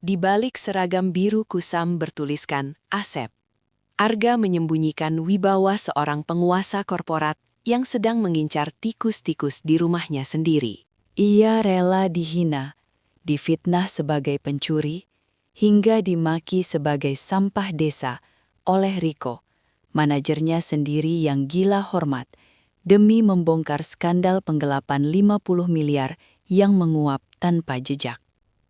Di balik seragam biru kusam bertuliskan Asep. Arga menyembunyikan wibawa seorang penguasa korporat yang sedang mengincar tikus-tikus di rumahnya sendiri. Ia rela dihina, difitnah sebagai pencuri, hingga dimaki sebagai sampah desa oleh Riko, manajernya sendiri yang gila hormat, demi membongkar skandal penggelapan 50 miliar yang menguap tanpa jejak.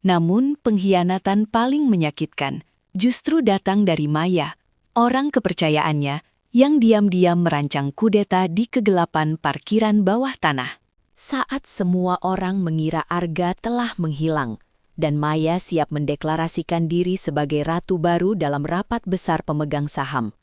Namun pengkhianatan paling menyakitkan justru datang dari Maya, orang kepercayaannya yang diam-diam merancang kudeta di kegelapan parkiran bawah tanah. Saat semua orang mengira Arga telah menghilang, dan Maya siap mendeklarasikan diri sebagai ratu baru dalam rapat besar pemegang saham,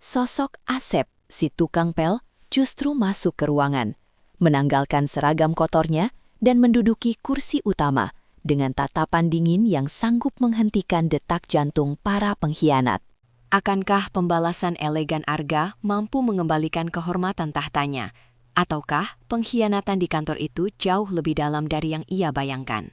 sosok Asep, si tukang pel, justru masuk ke ruangan, menanggalkan seragam kotornya dan menduduki kursi utama dengan tatapan dingin yang sanggup menghentikan detak jantung para pengkhianat. Akankah pembalasan elegan Arga mampu mengembalikan kehormatan tahtanya? Ataukah pengkhianatan di kantor itu jauh lebih dalam dari yang ia bayangkan?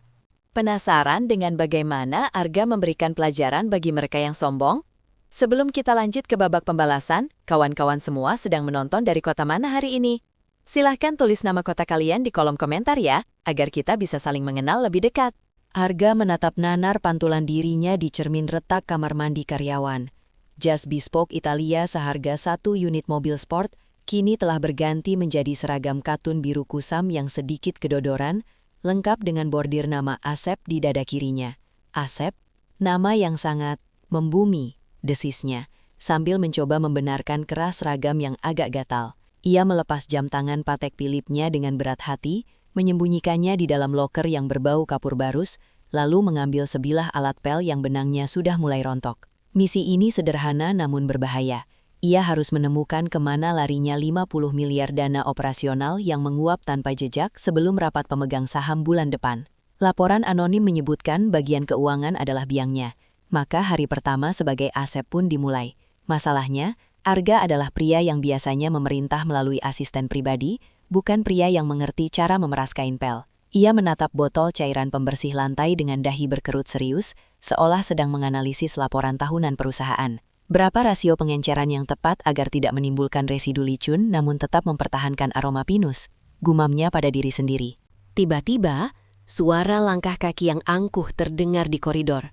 Penasaran dengan bagaimana Arga memberikan pelajaran bagi mereka yang sombong? Sebelum kita lanjut ke babak pembalasan, kawan-kawan semua sedang menonton dari kota mana hari ini? Silahkan tulis nama kota kalian di kolom komentar ya, agar kita bisa saling mengenal lebih dekat. Arga menatap nanar pantulan dirinya di cermin retak kamar mandi karyawan. Jas bespoke Italia seharga 1 unit mobil sport kini telah berganti menjadi seragam katun biru kusam yang sedikit kedodoran, lengkap dengan bordir nama Asep di dada kirinya. Asep, nama yang sangat membumi, desisnya, sambil mencoba membenarkan keras seragam yang agak gatal. Ia melepas jam tangan Patek Philippe-nya dengan berat hati, menyembunyikannya di dalam loker yang berbau kapur barus, lalu mengambil sebilah alat pel yang benangnya sudah mulai rontok. Misi ini sederhana namun berbahaya. Ia harus menemukan kemana larinya 50 miliar dana operasional yang menguap tanpa jejak sebelum rapat pemegang saham bulan depan. Laporan anonim menyebutkan bagian keuangan adalah biangnya. Maka hari pertama sebagai Asep pun dimulai. Masalahnya, Arga adalah pria yang biasanya memerintah melalui asisten pribadi, bukan pria yang mengerti cara memeras kain pel. Ia menatap botol cairan pembersih lantai dengan dahi berkerut serius, seolah sedang menganalisis laporan tahunan perusahaan. Berapa rasio pengenceran yang tepat agar tidak menimbulkan residu licin namun tetap mempertahankan aroma pinus? Gumamnya pada diri sendiri. Tiba-tiba, suara langkah kaki yang angkuh terdengar di koridor.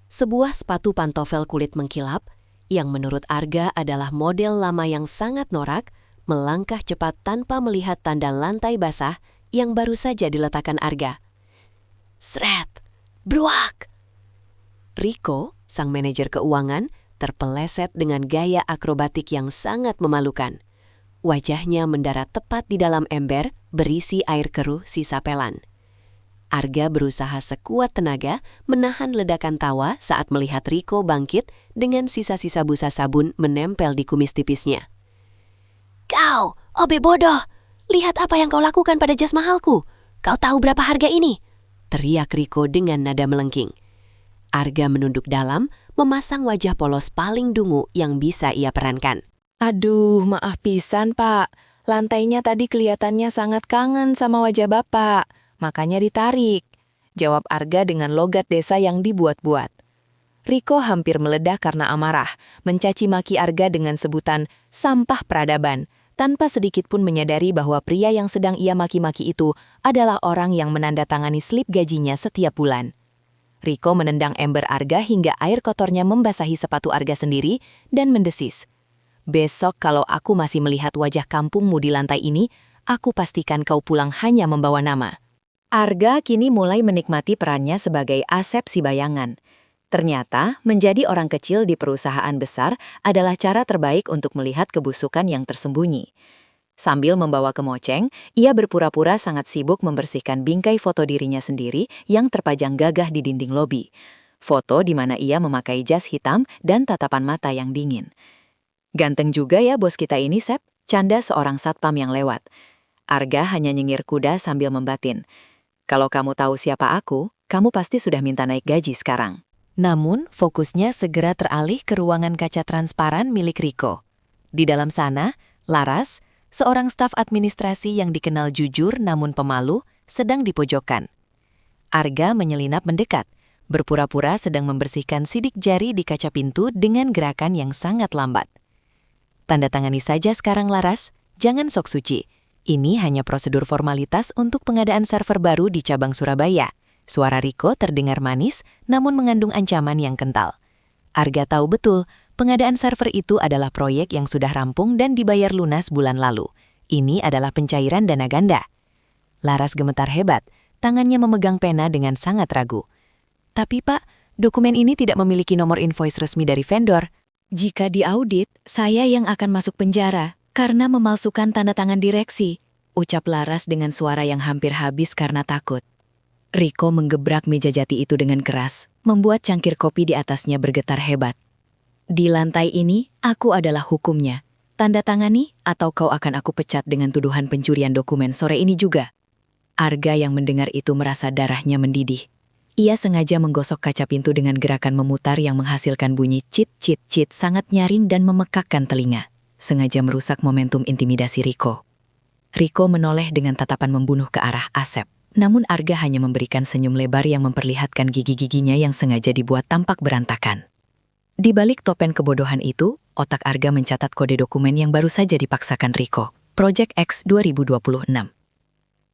Sebuah sepatu pantofel kulit mengkilap, yang menurut Arga adalah model lama yang sangat norak, melangkah cepat tanpa melihat tanda lantai basah yang baru saja diletakkan Arga. Sret! Bruak! Riko, sang manajer keuangan, terpeleset dengan gaya akrobatik yang sangat memalukan. Wajahnya mendarat tepat di dalam ember berisi air keruh sisa pelan. Arga berusaha sekuat tenaga menahan ledakan tawa saat melihat Riko bangkit dengan sisa-sisa busa sabun menempel di kumis tipisnya. Kau, obe bodoh! Lihat apa yang kau lakukan pada jas mahalku. Kau tahu berapa harga ini? Teriak Riko dengan nada melengking. Arga menunduk dalam, memasang wajah polos paling dungu yang bisa ia perankan. Aduh, maaf pisan, Pak. Lantainya tadi kelihatannya sangat kangen sama wajah Bapak. Makanya ditarik, jawab Arga dengan logat desa yang dibuat-buat. Riko hampir meledak karena amarah, mencaci maki Arga dengan sebutan sampah peradaban, tanpa sedikit pun menyadari bahwa pria yang sedang ia maki-maki itu adalah orang yang menandatangani slip gajinya setiap bulan. Riko menendang ember Arga hingga air kotornya membasahi sepatu Arga sendiri dan mendesis. Besok kalau aku masih melihat wajah kampungmu di lantai ini, aku pastikan kau pulang hanya membawa nama. Arga kini mulai menikmati perannya sebagai Asep si bayangan. Ternyata, menjadi orang kecil di perusahaan besar adalah cara terbaik untuk melihat kebusukan yang tersembunyi. Sambil membawa kemoceng, ia berpura-pura sangat sibuk membersihkan bingkai foto dirinya sendiri yang terpajang gagah di dinding lobi. Foto di mana ia memakai jas hitam dan tatapan mata yang dingin. Ganteng juga ya bos kita ini, Sep, canda seorang satpam yang lewat. Arga hanya nyengir kuda sambil membatin. Kalau kamu tahu siapa aku, kamu pasti sudah minta naik gaji sekarang. Namun, fokusnya segera teralih ke ruangan kaca transparan milik Riko. Di dalam sana, Laras, seorang staf administrasi yang dikenal jujur namun pemalu, sedang dipojokkan. Arga menyelinap mendekat, berpura-pura sedang membersihkan sidik jari di kaca pintu dengan gerakan yang sangat lambat. Tanda tangani saja sekarang Laras, jangan sok suci. Ini hanya prosedur formalitas untuk pengadaan server baru di cabang Surabaya. Suara Riko terdengar manis, namun mengandung ancaman yang kental. Arga tahu betul, pengadaan server itu adalah proyek yang sudah rampung dan dibayar lunas bulan lalu. Ini adalah pencairan dana ganda. Laras gemetar hebat, tangannya memegang pena dengan sangat ragu. Tapi Pak, dokumen ini tidak memiliki nomor invoice resmi dari vendor. Jika diaudit, saya yang akan masuk penjara karena memalsukan tanda tangan direksi, ucap Laras dengan suara yang hampir habis karena takut. Riko menggebrak meja jati itu dengan keras, membuat cangkir kopi di atasnya bergetar hebat. Di lantai ini, aku adalah hukumnya. Tanda tangani atau kau akan aku pecat dengan tuduhan pencurian dokumen sore ini juga. Arga yang mendengar itu merasa darahnya mendidih. Ia sengaja menggosok kaca pintu dengan gerakan memutar yang menghasilkan bunyi cit-cit-cit sangat nyaring dan memekakkan telinga. Sengaja merusak momentum intimidasi Riko. Riko menoleh dengan tatapan membunuh ke arah Asep. Namun Arga hanya memberikan senyum lebar yang memperlihatkan gigi-giginya yang sengaja dibuat tampak berantakan. Di balik topen kebodohan itu, otak Arga mencatat kode dokumen yang baru saja dipaksakan Riko. Project X 2026.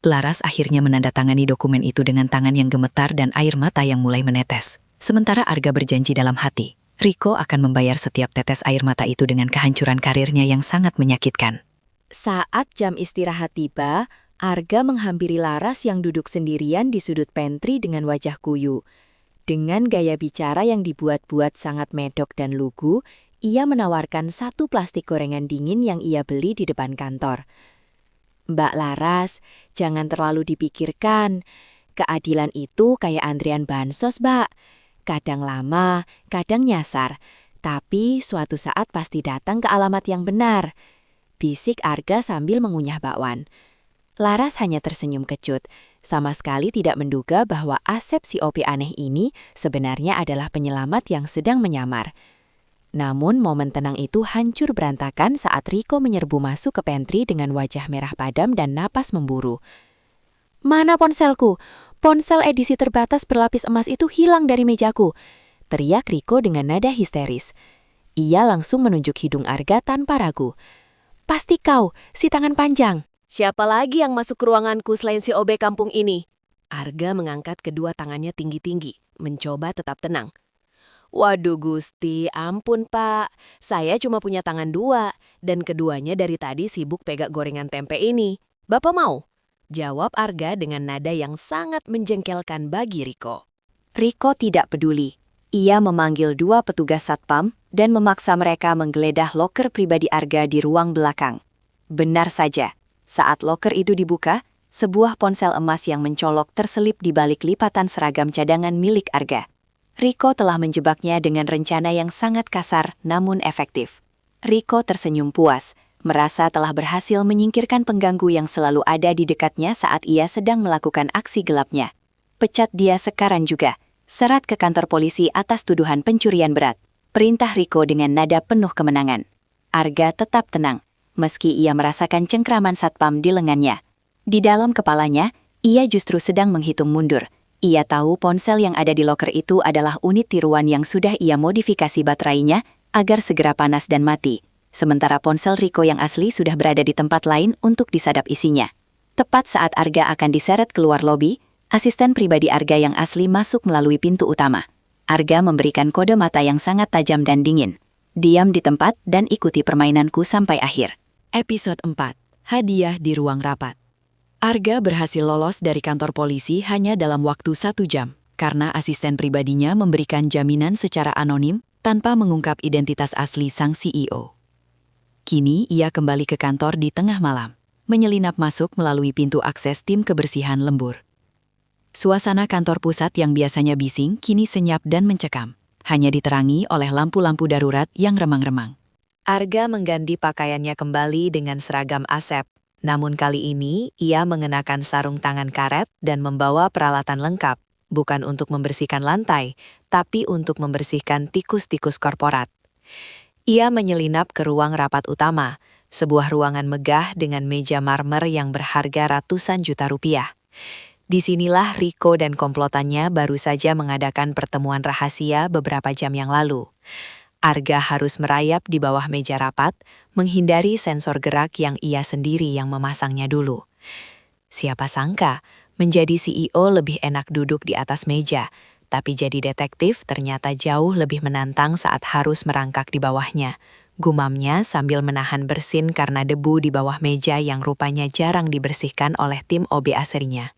Laras akhirnya menandatangani dokumen itu dengan tangan yang gemetar dan air mata yang mulai menetes. Sementara Arga berjanji dalam hati, Riko akan membayar setiap tetes air mata itu dengan kehancuran karirnya yang sangat menyakitkan. Saat jam istirahat tiba, Arga menghampiri Laras yang duduk sendirian di sudut pantry dengan wajah kuyu. Dengan gaya bicara yang dibuat-buat sangat medok dan lugu, ia menawarkan satu plastik gorengan dingin yang ia beli di depan kantor. Mbak Laras, jangan terlalu dipikirkan. Keadilan itu kayak antrian bansos, Mbak. Kadang lama, kadang nyasar. Tapi suatu saat pasti datang ke alamat yang benar. Bisik Arga sambil mengunyah bakwan. Laras hanya tersenyum kecut, sama sekali tidak menduga bahwa Asep si OP aneh ini sebenarnya adalah penyelamat yang sedang menyamar. Namun momen tenang itu hancur berantakan saat Riko menyerbu masuk ke pantry dengan wajah merah padam dan napas memburu. "Mana ponselku? Ponsel edisi terbatas berlapis emas itu hilang dari mejaku," teriak Riko dengan nada histeris. Ia langsung menunjuk hidung Arga tanpa ragu. "Pasti kau, si tangan panjang." "Siapa lagi yang masuk ke ruanganku selain si OB kampung ini?" Arga mengangkat kedua tangannya tinggi-tinggi, mencoba tetap tenang. "Waduh Gusti, ampun Pak. Saya cuma punya tangan dua, dan keduanya dari tadi sibuk pegang gorengan tempe ini. Bapak mau?" Jawab Arga dengan nada yang sangat menjengkelkan bagi Riko. Riko tidak peduli. Ia memanggil dua petugas satpam dan memaksa mereka menggeledah loker pribadi Arga di ruang belakang. Benar saja. Saat loker itu dibuka, sebuah ponsel emas yang mencolok terselip di balik lipatan seragam cadangan milik Arga. Riko telah menjebaknya dengan rencana yang sangat kasar namun efektif. Riko tersenyum puas, merasa telah berhasil menyingkirkan pengganggu yang selalu ada di dekatnya saat ia sedang melakukan aksi gelapnya. Pecat dia sekarang juga, serat ke kantor polisi atas tuduhan pencurian berat. Perintah Riko dengan nada penuh kemenangan. Arga tetap tenang, meski ia merasakan cengkraman satpam di lengannya. Di dalam kepalanya, ia justru sedang menghitung mundur. Ia tahu ponsel yang ada di loker itu adalah unit tiruan yang sudah ia modifikasi baterainya agar segera panas dan mati. Sementara ponsel Riko yang asli sudah berada di tempat lain untuk disadap isinya. Tepat saat Arga akan diseret keluar lobi, asisten pribadi Arga yang asli masuk melalui pintu utama. Arga memberikan kode mata yang sangat tajam dan dingin. Diam di tempat dan ikuti permainanku sampai akhir. Episode 4. Hadiah di ruang rapat. Arga berhasil lolos dari kantor polisi hanya dalam waktu 1 jam, karena asisten pribadinya memberikan jaminan secara anonim tanpa mengungkap identitas asli sang CEO. Kini ia kembali ke kantor di tengah malam, menyelinap masuk melalui pintu akses tim kebersihan lembur. Suasana kantor pusat yang biasanya bising kini senyap dan mencekam, hanya diterangi oleh lampu-lampu darurat yang remang-remang. Arga mengganti pakaiannya kembali dengan seragam Asep, namun kali ini ia mengenakan sarung tangan karet dan membawa peralatan lengkap, bukan untuk membersihkan lantai, tapi untuk membersihkan tikus-tikus korporat. Ia menyelinap ke ruang rapat utama, sebuah ruangan megah dengan meja marmer yang berharga ratusan juta rupiah. Disinilah Riko dan komplotannya baru saja mengadakan pertemuan rahasia beberapa jam yang lalu. Arga harus merayap di bawah meja rapat, menghindari sensor gerak yang ia sendiri yang memasangnya dulu. Siapa sangka, menjadi CEO lebih enak duduk di atas meja, tapi jadi detektif ternyata jauh lebih menantang saat harus merangkak di bawahnya. Gumamnya sambil menahan bersin karena debu di bawah meja yang rupanya jarang dibersihkan oleh tim OB aserinya.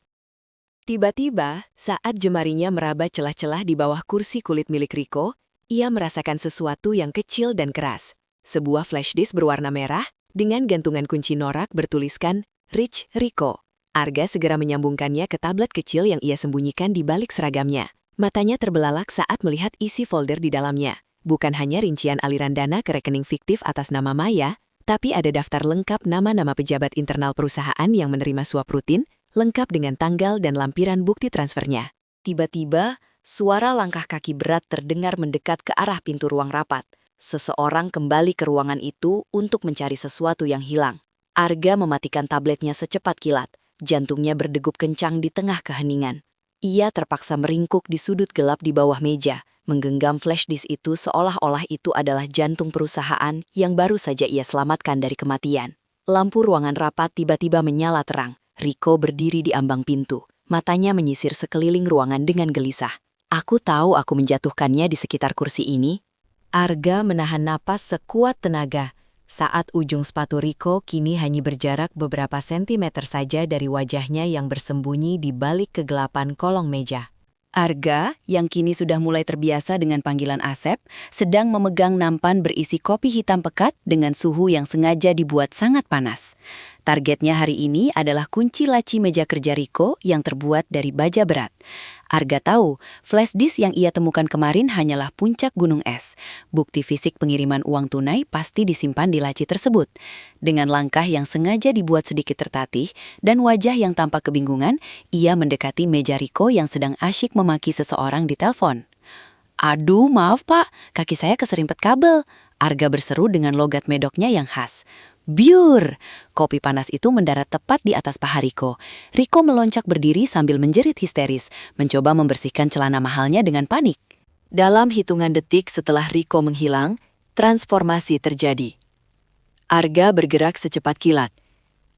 Tiba-tiba, saat jemarinya meraba celah-celah di bawah kursi kulit milik Riko, ia merasakan sesuatu yang kecil dan keras. Sebuah flashdisk berwarna merah dengan gantungan kunci norak bertuliskan Rich Riko. Arga segera menyambungkannya ke tablet kecil yang ia sembunyikan di balik seragamnya. Matanya terbelalak saat melihat isi folder di dalamnya. Bukan hanya rincian aliran dana ke rekening fiktif atas nama Maya, tapi ada daftar lengkap nama-nama pejabat internal perusahaan yang menerima suap rutin, lengkap dengan tanggal dan lampiran bukti transfernya. Tiba-tiba, suara langkah kaki berat terdengar mendekat ke arah pintu ruang rapat. Seseorang kembali ke ruangan itu untuk mencari sesuatu yang hilang. Arga mematikan tabletnya secepat kilat. Jantungnya berdegup kencang di tengah keheningan. Ia terpaksa meringkuk di sudut gelap di bawah meja, menggenggam flashdisk itu seolah-olah itu adalah jantung perusahaan yang baru saja ia selamatkan dari kematian. Lampu ruangan rapat tiba-tiba menyala terang. Riko berdiri di ambang pintu. Matanya menyisir sekeliling ruangan dengan gelisah. Aku tahu aku menjatuhkannya di sekitar kursi ini. Arga menahan napas sekuat tenaga saat ujung sepatu Riko kini hanya berjarak beberapa sentimeter saja dari wajahnya yang bersembunyi di balik kegelapan kolong meja. Arga, yang kini sudah mulai terbiasa dengan panggilan Asep, sedang memegang nampan berisi kopi hitam pekat dengan suhu yang sengaja dibuat sangat panas. Targetnya hari ini adalah kunci laci meja kerja Riko yang terbuat dari baja berat. Arga tahu, flashdisk yang ia temukan kemarin hanyalah puncak gunung es. Bukti fisik pengiriman uang tunai pasti disimpan di laci tersebut. Dengan langkah yang sengaja dibuat sedikit tertatih dan wajah yang tampak kebingungan, ia mendekati meja Riko yang sedang asyik memaki seseorang di telepon. Aduh, maaf pak, kaki saya keserimpet kabel. Arga berseru dengan logat medoknya yang khas. Biur! Kopi panas itu mendarat tepat di atas paha Riko. Riko meloncat berdiri sambil menjerit histeris, mencoba membersihkan celana mahalnya dengan panik. Dalam hitungan detik setelah Riko menghilang, transformasi terjadi. Arga bergerak secepat kilat.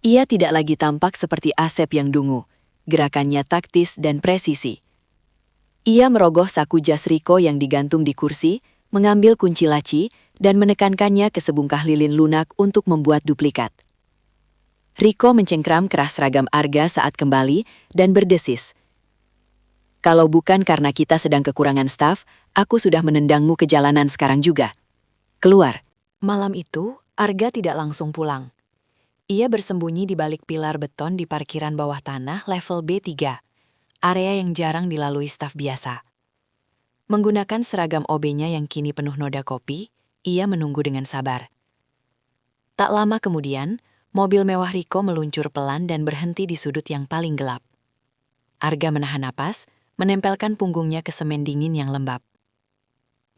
Ia tidak lagi tampak seperti Asep yang dungu. Gerakannya taktis dan presisi. Ia merogoh saku jas Riko yang digantung di kursi, mengambil kunci laci, dan menekankannya ke sebungkah lilin lunak untuk membuat duplikat. Riko mencengkram keras seragam Arga saat kembali dan berdesis. Kalau bukan karena kita sedang kekurangan staf, aku sudah menendangmu ke jalanan sekarang juga. Keluar. Malam itu, Arga tidak langsung pulang. Ia bersembunyi di balik pilar beton di parkiran bawah tanah level B3, area yang jarang dilalui staf biasa. Menggunakan seragam OB-nya yang kini penuh noda kopi, ia menunggu dengan sabar. Tak lama kemudian, mobil mewah Riko meluncur pelan dan berhenti di sudut yang paling gelap. Arga menahan napas, menempelkan punggungnya ke semen dingin yang lembab.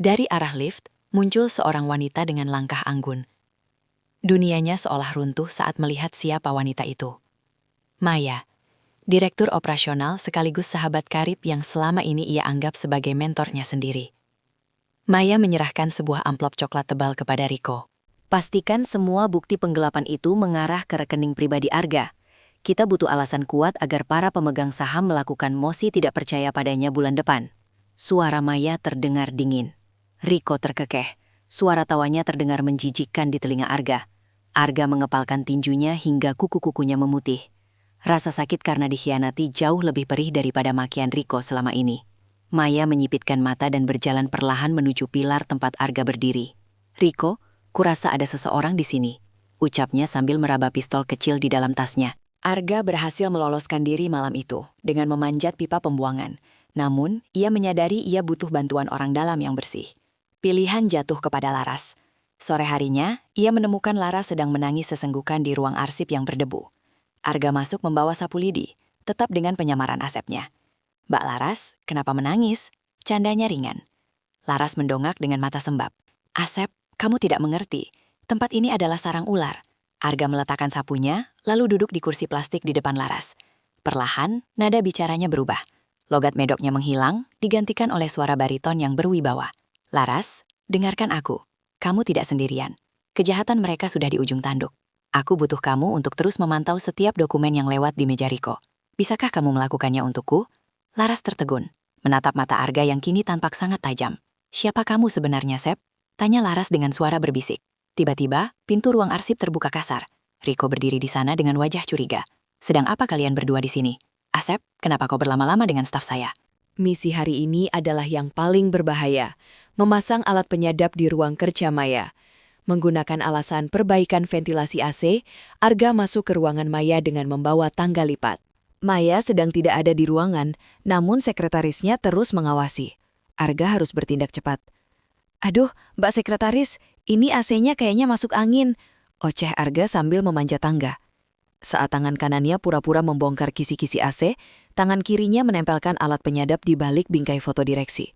Dari arah lift, muncul seorang wanita dengan langkah anggun. Dunianya seolah runtuh saat melihat siapa wanita itu. Maya, direktur operasional sekaligus sahabat karib yang selama ini ia anggap sebagai mentornya sendiri. Maya menyerahkan sebuah amplop coklat tebal kepada Riko. Pastikan semua bukti penggelapan itu mengarah ke rekening pribadi Arga. Kita butuh alasan kuat agar para pemegang saham melakukan mosi tidak percaya padanya bulan depan. Suara Maya terdengar dingin. Riko terkekeh. Suara tawanya terdengar menjijikkan di telinga Arga. Arga mengepalkan tinjunya hingga kuku-kukunya memutih. Rasa sakit karena dikhianati jauh lebih perih daripada makian Riko selama ini. Maya menyipitkan mata dan berjalan perlahan menuju pilar tempat Arga berdiri. Riko, kurasa ada seseorang di sini, ucapnya sambil meraba pistol kecil di dalam tasnya. Arga berhasil meloloskan diri malam itu dengan memanjat pipa pembuangan. Namun, ia menyadari ia butuh bantuan orang dalam yang bersih. Pilihan jatuh kepada Laras. Sore harinya, ia menemukan Laras sedang menangis sesenggukan di ruang arsip yang berdebu. Arga masuk membawa sapu lidi, tetap dengan penyamaran Asepnya. Mbak Laras, kenapa menangis? Candanya ringan. Laras mendongak dengan mata sembab. Asep, kamu tidak mengerti. Tempat ini adalah sarang ular. Arga meletakkan sapunya, lalu duduk di kursi plastik di depan Laras. Perlahan, nada bicaranya berubah. Logat medoknya menghilang, digantikan oleh suara bariton yang berwibawa. Laras, dengarkan aku. Kamu tidak sendirian. Kejahatan mereka sudah di ujung tanduk. Aku butuh kamu untuk terus memantau setiap dokumen yang lewat di meja Riko. Bisakah kamu melakukannya untukku? Laras tertegun, menatap mata Arga yang kini tampak sangat tajam. Siapa kamu sebenarnya, Sep? Tanya Laras dengan suara berbisik. Tiba-tiba, pintu ruang arsip terbuka kasar. Riko berdiri di sana dengan wajah curiga. Sedang apa kalian berdua di sini? Asep, kenapa kau berlama-lama dengan staf saya? Misi hari ini adalah yang paling berbahaya. Memasang alat penyadap di ruang kerja Maya. Menggunakan alasan perbaikan ventilasi AC, Arga masuk ke ruangan Maya dengan membawa tangga lipat. Maya sedang tidak ada di ruangan, namun sekretarisnya terus mengawasi. Arga harus bertindak cepat. Aduh, Mbak Sekretaris, ini AC-nya kayaknya masuk angin. Oceh Arga sambil memanjat tangga. Saat tangan kanannya pura-pura membongkar kisi-kisi AC, tangan kirinya menempelkan alat penyadap di balik bingkai foto direksi.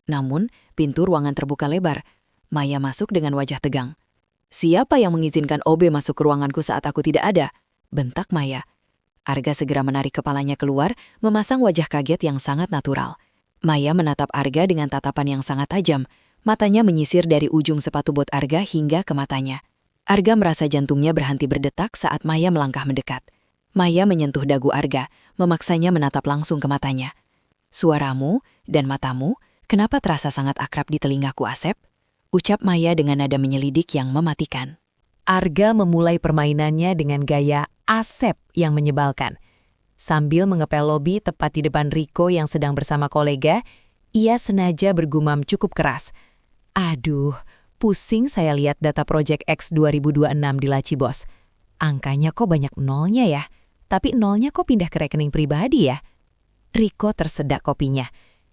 Namun, pintu ruangan terbuka lebar. Maya masuk dengan wajah tegang. Siapa yang mengizinkan OB masuk ke ruanganku saat aku tidak ada? Bentak Maya. Arga segera menarik kepalanya keluar, memasang wajah kaget yang sangat natural. Maya menatap Arga dengan tatapan yang sangat tajam. Matanya menyisir dari ujung sepatu bot Arga hingga ke matanya. Arga merasa jantungnya berhenti berdetak saat Maya melangkah mendekat. Maya menyentuh dagu Arga, memaksanya menatap langsung ke matanya. Suaramu dan matamu, kenapa terasa sangat akrab di telingaku, Asep? Ucap Maya dengan nada menyelidik yang mematikan. Arga memulai permainannya dengan gaya Asep yang menyebalkan. Sambil mengepel lobi tepat di depan Riko yang sedang bersama kolega, ia sengaja bergumam cukup keras. Aduh, pusing saya lihat data Project X 2026 di laci bos. Angkanya kok banyak nolnya ya? Tapi nolnya kok pindah ke rekening pribadi ya? Riko tersedak kopinya.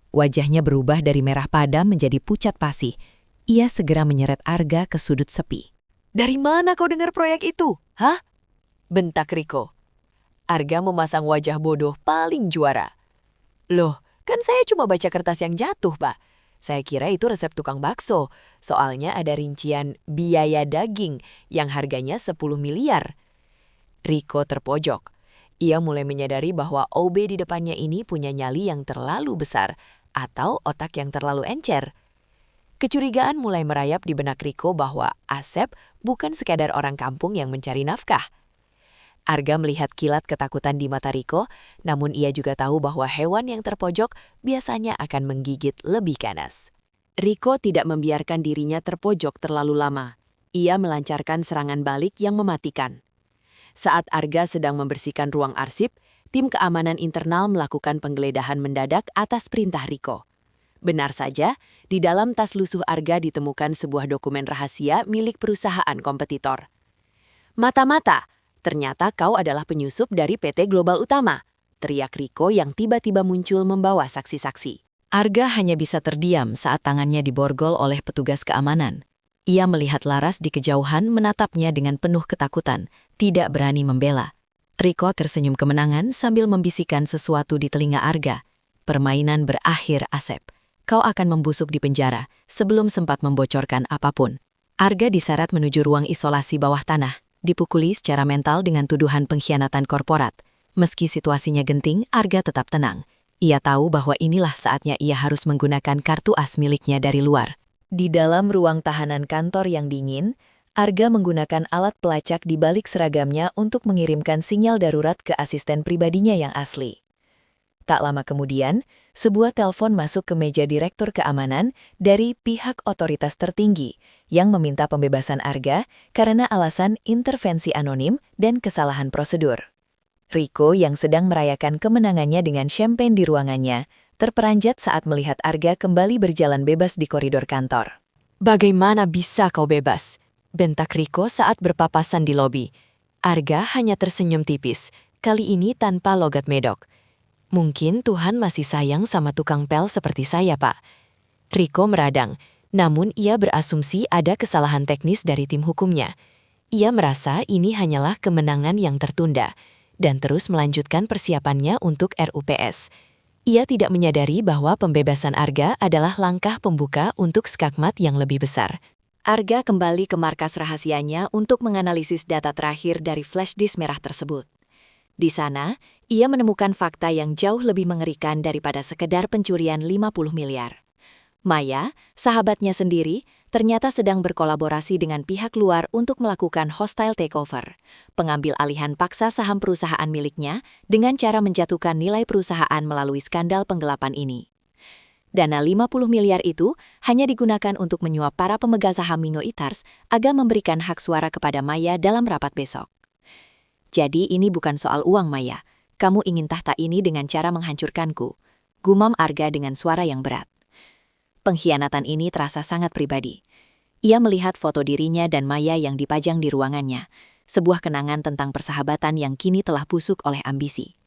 Wajahnya berubah dari merah padam menjadi pucat pasi. Ia segera menyeret Arga ke sudut sepi. Dari mana kau dengar proyek itu? Hah? Bentak Riko. Arga memasang wajah bodoh paling juara. Loh, kan saya cuma baca kertas yang jatuh, Pak. Saya kira itu resep tukang bakso, soalnya ada rincian biaya daging yang harganya 10 miliar. Riko terpojok. Ia mulai menyadari bahwa OB di depannya ini punya nyali yang terlalu besar atau otak yang terlalu encer. Kecurigaan mulai merayap di benak Riko bahwa Asep bukan sekadar orang kampung yang mencari nafkah. Arga melihat kilat ketakutan di mata Riko, namun ia juga tahu bahwa hewan yang terpojok biasanya akan menggigit lebih ganas. Riko tidak membiarkan dirinya terpojok terlalu lama. Ia melancarkan serangan balik yang mematikan. Saat Arga sedang membersihkan ruang arsip, tim keamanan internal melakukan penggeledahan mendadak atas perintah Riko. Benar saja, di dalam tas lusuh Arga ditemukan sebuah dokumen rahasia milik perusahaan kompetitor. Mata-mata! Ternyata kau adalah penyusup dari PT Global Utama, teriak Riko yang tiba-tiba muncul membawa saksi-saksi. Arga hanya bisa terdiam saat tangannya diborgol oleh petugas keamanan. Ia melihat Laras di kejauhan menatapnya dengan penuh ketakutan, tidak berani membela. Riko tersenyum kemenangan sambil membisikkan sesuatu di telinga Arga. Permainan berakhir, Asep. Kau akan membusuk di penjara sebelum sempat membocorkan apapun. Arga diseret menuju ruang isolasi bawah tanah. Dipukuli secara mental dengan tuduhan pengkhianatan korporat. Meski situasinya genting, Arga tetap tenang. Ia tahu bahwa inilah saatnya ia harus menggunakan kartu as miliknya dari luar. Di dalam ruang tahanan kantor yang dingin, Arga menggunakan alat pelacak di balik seragamnya untuk mengirimkan sinyal darurat ke asisten pribadinya yang asli. Tak lama kemudian, sebuah telepon masuk ke meja direktur keamanan dari pihak otoritas tertinggi yang meminta pembebasan Arga karena alasan intervensi anonim dan kesalahan prosedur. Riko yang sedang merayakan kemenangannya dengan champagne di ruangannya, terperanjat saat melihat Arga kembali berjalan bebas di koridor kantor. Bagaimana bisa kau bebas? Bentak Riko saat berpapasan di lobi. Arga hanya tersenyum tipis, kali ini tanpa logat medok. Mungkin Tuhan masih sayang sama tukang pel seperti saya, Pak. Riko meradang, namun ia berasumsi ada kesalahan teknis dari tim hukumnya. Ia merasa ini hanyalah kemenangan yang tertunda, dan terus melanjutkan persiapannya untuk RUPS. Ia tidak menyadari bahwa pembebasan Arga adalah langkah pembuka untuk skakmat yang lebih besar. Arga kembali ke markas rahasianya untuk menganalisis data terakhir dari flash disk merah tersebut. Di sana, ia menemukan fakta yang jauh lebih mengerikan daripada sekedar pencurian 50 miliar. Maya, sahabatnya sendiri, ternyata sedang berkolaborasi dengan pihak luar untuk melakukan hostile takeover, pengambil alihan paksa saham perusahaan miliknya dengan cara menjatuhkan nilai perusahaan melalui skandal penggelapan ini. Dana 50 miliar itu hanya digunakan untuk menyuap para pemegang saham minoritas agar memberikan hak suara kepada Maya dalam rapat besok. Jadi ini bukan soal uang, Maya. Kamu ingin tahta ini dengan cara menghancurkanku, gumam Arga dengan suara yang berat. Pengkhianatan ini terasa sangat pribadi. Ia melihat foto dirinya dan Maya yang dipajang di ruangannya, sebuah kenangan tentang persahabatan yang kini telah busuk oleh ambisi.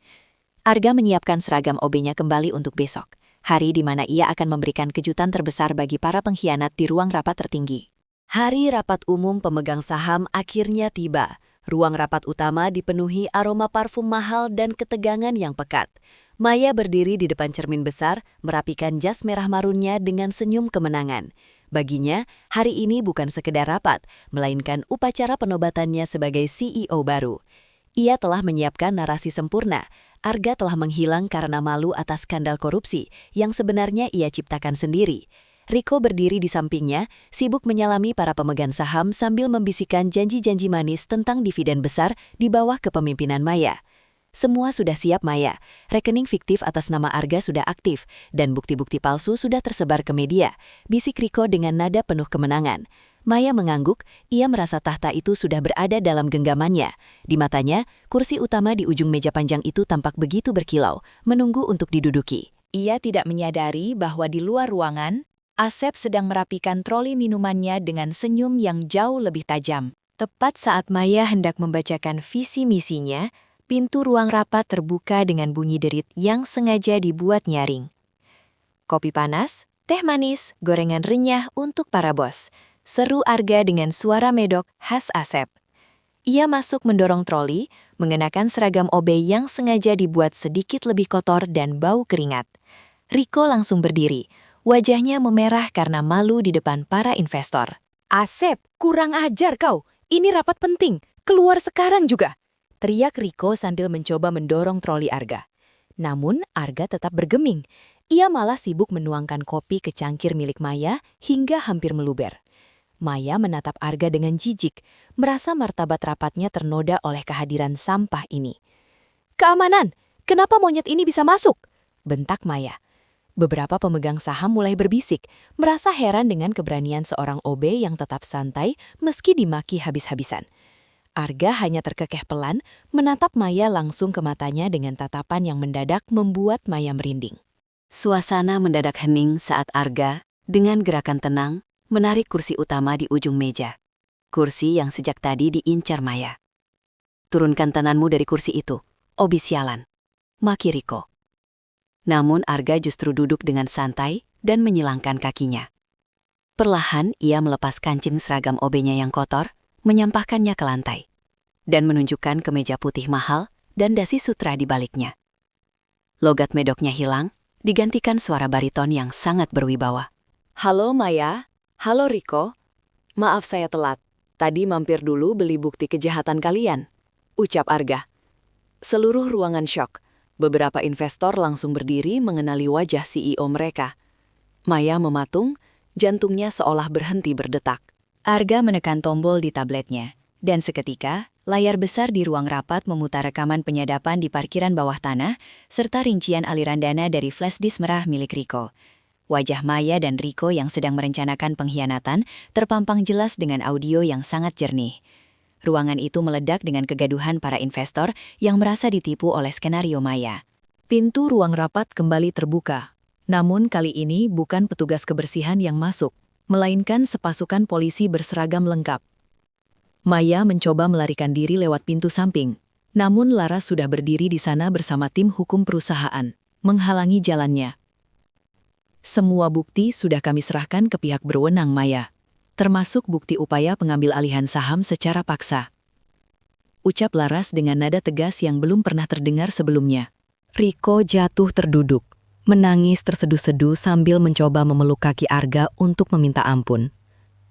Arga menyiapkan seragam OB-nya kembali untuk besok, hari di mana ia akan memberikan kejutan terbesar bagi para pengkhianat di ruang rapat tertinggi. Hari rapat umum pemegang saham akhirnya tiba. Ruang rapat utama dipenuhi aroma parfum mahal dan ketegangan yang pekat. Maya berdiri di depan cermin besar, merapikan jas merah marunnya dengan senyum kemenangan. Baginya, hari ini bukan sekedar rapat, melainkan upacara penobatannya sebagai CEO baru. Ia telah menyiapkan narasi sempurna. Arga telah menghilang karena malu atas skandal korupsi yang sebenarnya ia ciptakan sendiri. Riko berdiri di sampingnya, sibuk menyalami para pemegang saham sambil membisikkan janji-janji manis tentang dividen besar di bawah kepemimpinan Maya. Semua sudah siap, Maya. Rekening fiktif atas nama Arga sudah aktif, dan bukti-bukti palsu sudah tersebar ke media, bisik Riko dengan nada penuh kemenangan. Maya mengangguk, ia merasa tahta itu sudah berada dalam genggamannya. Di matanya, kursi utama di ujung meja panjang itu tampak begitu berkilau, menunggu untuk diduduki. Ia tidak menyadari bahwa di luar ruangan, Asep sedang merapikan troli minumannya dengan senyum yang jauh lebih tajam. Tepat saat Maya hendak membacakan visi misinya, pintu ruang rapat terbuka dengan bunyi derit yang sengaja dibuat nyaring. Kopi panas, teh manis, gorengan renyah untuk para bos. Seru Arga dengan suara medok khas Asep. Ia masuk mendorong troli, mengenakan seragam OB yang sengaja dibuat sedikit lebih kotor dan bau keringat. Riko langsung berdiri, wajahnya memerah karena malu di depan para investor. Asep, kurang ajar kau. Ini rapat penting. Keluar sekarang juga. Teriak Riko sambil mencoba mendorong troli Arga. Namun Arga tetap bergeming. Ia malah sibuk menuangkan kopi ke cangkir milik Maya hingga hampir meluber. Maya menatap Arga dengan jijik, merasa martabat rapatnya ternoda oleh kehadiran sampah ini. Keamanan, kenapa monyet ini bisa masuk? Bentak Maya. Beberapa pemegang saham mulai berbisik, merasa heran dengan keberanian seorang OB yang tetap santai meski dimaki habis-habisan. Arga hanya terkekeh pelan, menatap Maya langsung ke matanya dengan tatapan yang mendadak membuat Maya merinding. Suasana mendadak hening saat Arga, dengan gerakan tenang, menarik kursi utama di ujung meja. Kursi yang sejak tadi diincar Maya. Turunkan tanganmu dari kursi itu, Obi sialan. Maki Riko. Namun Arga justru duduk dengan santai dan menyilangkan kakinya. Perlahan ia melepas kancing seragam OB-nya yang kotor, menyampahkannya ke lantai, dan menunjukkan ke meja putih mahal dan dasi sutra di baliknya. Logat medoknya hilang, digantikan suara bariton yang sangat berwibawa. Halo Maya, halo Riko. Maaf saya telat. Tadi mampir dulu beli bukti kejahatan kalian, ucap Arga. Seluruh ruangan syok. Beberapa investor langsung berdiri mengenali wajah CEO mereka. Maya mematung, jantungnya seolah berhenti berdetak. Arga menekan tombol di tabletnya, dan seketika, layar besar di ruang rapat memutar rekaman penyadapan di parkiran bawah tanah, serta rincian aliran dana dari flash disk merah milik Riko. Wajah Maya dan Riko yang sedang merencanakan pengkhianatan terpampang jelas dengan audio yang sangat jernih. Ruangan itu meledak dengan kegaduhan para investor yang merasa ditipu oleh skenario Maya. Pintu ruang rapat kembali terbuka. Namun kali ini bukan petugas kebersihan yang masuk, melainkan sepasukan polisi berseragam lengkap. Maya mencoba melarikan diri lewat pintu samping. Namun Laras sudah berdiri di sana bersama tim hukum perusahaan, menghalangi jalannya. Semua bukti sudah kami serahkan ke pihak berwenang, Maya. Termasuk bukti upaya pengambil alihan saham secara paksa. Ucap Laras dengan nada tegas yang belum pernah terdengar sebelumnya. Riko jatuh terduduk, menangis terseduh-seduh sambil mencoba memeluk kaki Arga untuk meminta ampun.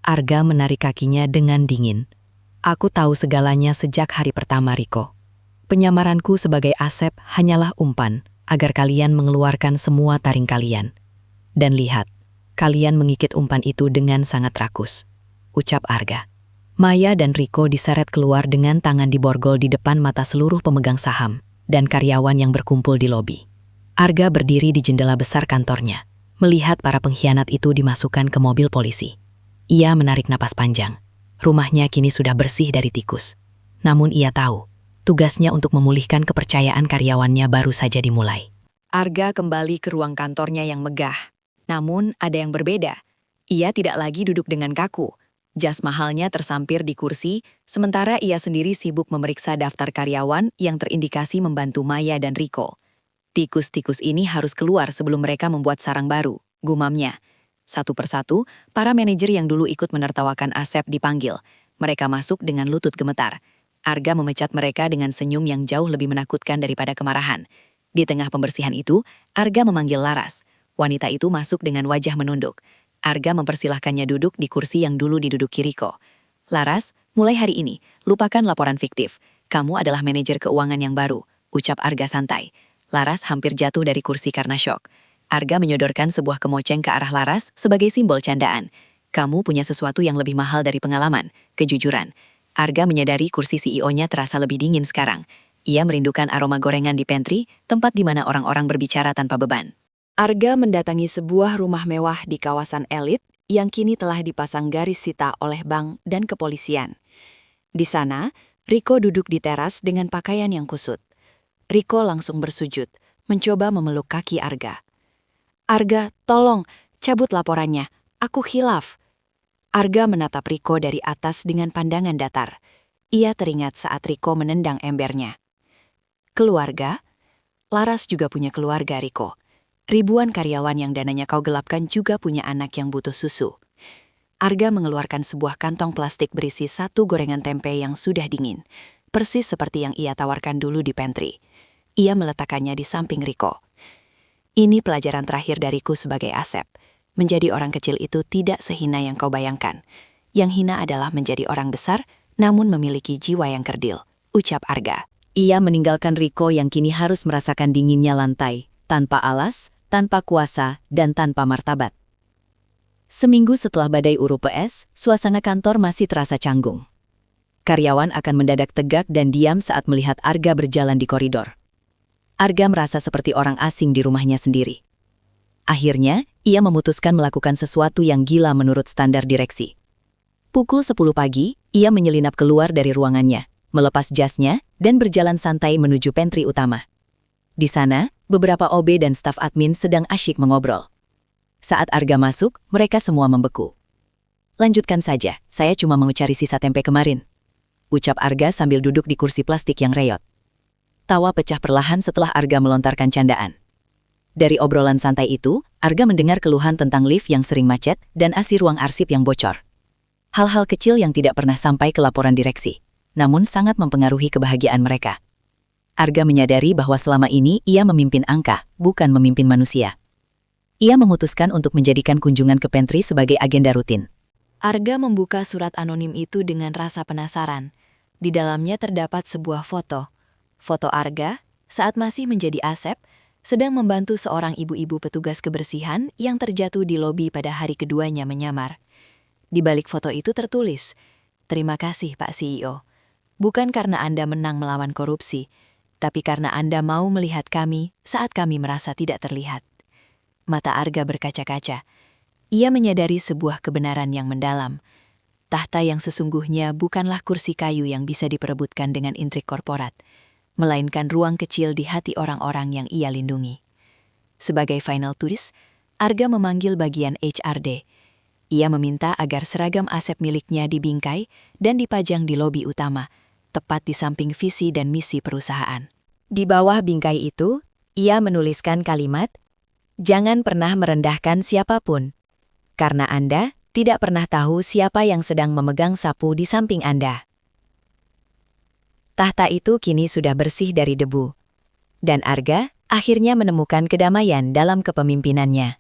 Arga menarik kakinya dengan dingin. Aku tahu segalanya sejak hari pertama, Riko. Penyamaranku sebagai Asep hanyalah umpan agar kalian mengeluarkan semua taring kalian. Dan lihat, kalian mengikit umpan itu dengan sangat rakus, ucap Arga. Maya dan Riko diseret keluar dengan tangan diborgol di depan mata seluruh pemegang saham dan karyawan yang berkumpul di lobi. Arga berdiri di jendela besar kantornya, melihat para pengkhianat itu dimasukkan ke mobil polisi. Ia menarik napas panjang. Rumahnya kini sudah bersih dari tikus. Namun ia tahu, tugasnya untuk memulihkan kepercayaan karyawannya baru saja dimulai. Arga kembali ke ruang kantornya yang megah. Namun ada yang berbeda. Ia tidak lagi duduk dengan kaku. Jas mahalnya tersampir di kursi, sementara ia sendiri sibuk memeriksa daftar karyawan yang terindikasi membantu Maya dan Riko. Tikus-tikus ini harus keluar sebelum mereka membuat sarang baru, gumamnya. Satu persatu, para manajer yang dulu ikut menertawakan Asep dipanggil. Mereka masuk dengan lutut gemetar. Arga memecat mereka dengan senyum yang jauh lebih menakutkan daripada kemarahan. Di tengah pembersihan itu, Arga memanggil Laras. Wanita itu masuk dengan wajah menunduk. Arga mempersilahkannya duduk di kursi yang dulu diduduki Riko. Laras, mulai hari ini, lupakan laporan fiktif. Kamu adalah manajer keuangan yang baru, ucap Arga santai. Laras hampir jatuh dari kursi karena syok. Arga menyodorkan sebuah kemoceng ke arah Laras sebagai simbol candaan. Kamu punya sesuatu yang lebih mahal dari pengalaman, kejujuran. Arga menyadari kursi CEO-nya terasa lebih dingin sekarang. Ia merindukan aroma gorengan di pantry, tempat di mana orang-orang berbicara tanpa beban. Arga mendatangi sebuah rumah mewah di kawasan elit yang kini telah dipasang garis sita oleh bank dan kepolisian. Di sana, Riko duduk di teras dengan pakaian yang kusut. Riko langsung bersujud, mencoba memeluk kaki Arga. Arga, tolong, cabut laporannya. Aku khilaf. Arga menatap Riko dari atas dengan pandangan datar. Ia teringat saat Riko menendang embernya. Keluarga? Laras juga punya keluarga, Riko. Ribuan karyawan yang dananya kau gelapkan juga punya anak yang butuh susu. Arga mengeluarkan sebuah kantong plastik berisi satu gorengan tempe yang sudah dingin, persis seperti yang ia tawarkan dulu di pantry. Ia meletakkannya di samping Riko. Ini pelajaran terakhir dariku sebagai Asep. Menjadi orang kecil itu tidak sehina yang kau bayangkan. Yang hina adalah menjadi orang besar, namun memiliki jiwa yang kerdil, ucap Arga. Ia meninggalkan Riko yang kini harus merasakan dinginnya lantai, tanpa alas, tanpa kuasa, dan tanpa martabat. Seminggu setelah badai URU-PS, suasana kantor masih terasa canggung. Karyawan akan mendadak tegak dan diam saat melihat Arga berjalan di koridor. Arga merasa seperti orang asing di rumahnya sendiri. Akhirnya, ia memutuskan melakukan sesuatu yang gila menurut standar direksi. Pukul 10 pagi, ia menyelinap keluar dari ruangannya, melepas jasnya, dan berjalan santai menuju pantry utama. Di sana, beberapa OB dan staf admin sedang asyik mengobrol. Saat Arga masuk, mereka semua membeku. Lanjutkan saja, saya cuma mau cari sisa tempe kemarin, ucap Arga sambil duduk di kursi plastik yang reyot. Tawa pecah perlahan setelah Arga melontarkan candaan. Dari obrolan santai itu, Arga mendengar keluhan tentang lift yang sering macet dan AC ruang arsip yang bocor. Hal-hal kecil yang tidak pernah sampai ke laporan direksi, namun sangat mempengaruhi kebahagiaan mereka. Arga menyadari bahwa selama ini ia memimpin angka, bukan memimpin manusia. Ia memutuskan untuk menjadikan kunjungan ke pantry sebagai agenda rutin. Arga membuka surat anonim itu dengan rasa penasaran. Di dalamnya terdapat sebuah foto. Foto Arga, saat masih menjadi Asep, sedang membantu seorang ibu-ibu petugas kebersihan yang terjatuh di lobi pada hari keduanya menyamar. Di balik foto itu tertulis, "Terima kasih Pak CEO. Bukan karena Anda menang melawan korupsi, tapi karena Anda mau melihat kami saat kami merasa tidak terlihat." Mata Arga berkaca-kaca. Ia menyadari sebuah kebenaran yang mendalam. Tahta yang sesungguhnya bukanlah kursi kayu yang bisa diperebutkan dengan intrik korporat, melainkan ruang kecil di hati orang-orang yang ia lindungi. Sebagai final turis, Arga memanggil bagian HRD. Ia meminta agar seragam Asep miliknya dibingkai dan dipajang di lobi utama, tepat di samping visi dan misi perusahaan. Di bawah bingkai itu, ia menuliskan kalimat, "Jangan pernah merendahkan siapapun, karena Anda tidak pernah tahu siapa yang sedang memegang sapu di samping Anda." Tahta itu kini sudah bersih dari debu. Dan Arga akhirnya menemukan kedamaian dalam kepemimpinannya.